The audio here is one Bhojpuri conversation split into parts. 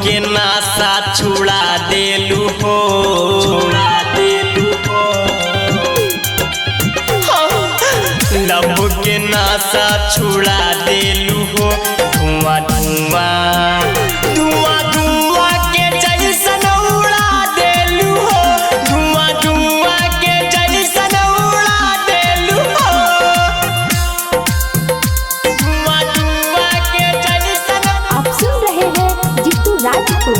के नासा छुड़ा देलू हो, छुड़ा देलू हो। लब के नासा छुड़ा देलू हो। धुआं धुआं धुआं धुआं के जैसन उड़ा देलू हो। धुआं धुआं के जैसन उड़ा देलू हो। धुआं धुआं के जैसन। आप सुन रहे हैं जीतू राज को।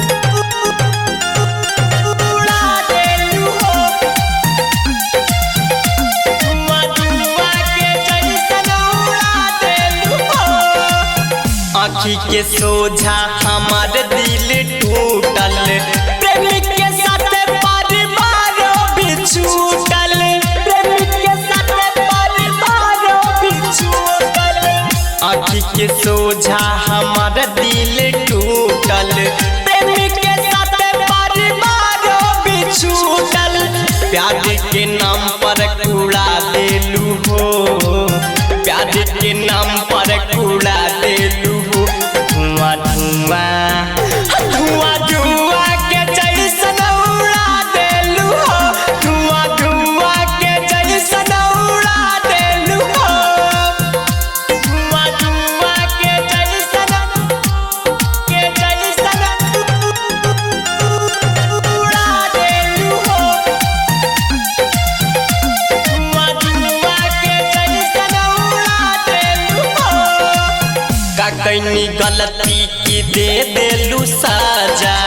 उड़ा देलू हो। धुआं धुआं के जैसन उड़ा देलू हो। आँखी के सोझा हमार दिल टूटल। प्रेमी के साथ परिवार भी छूटल। प्रेमी के साथ परिवार भी छूटल। आँखी के सोझा हमार दिल टूटल। प्रेमी के साथ परिवार भी छूटल। प्यार के नाम पर कूड़ा देलू हो। प्यार के नाम पर कूड़ा देलू हो। धुआं धुआं धुआं धुआं के जैसन उड़ा देलू हो। धुआं धुआं के जैसन उड़ा देलू हो। धुआं धुआं के जैसन उड़ा देलू हो। धुआं धुआं के जैसन उड़ा देलू हो। का कैनी गलती की दे देलू साजा।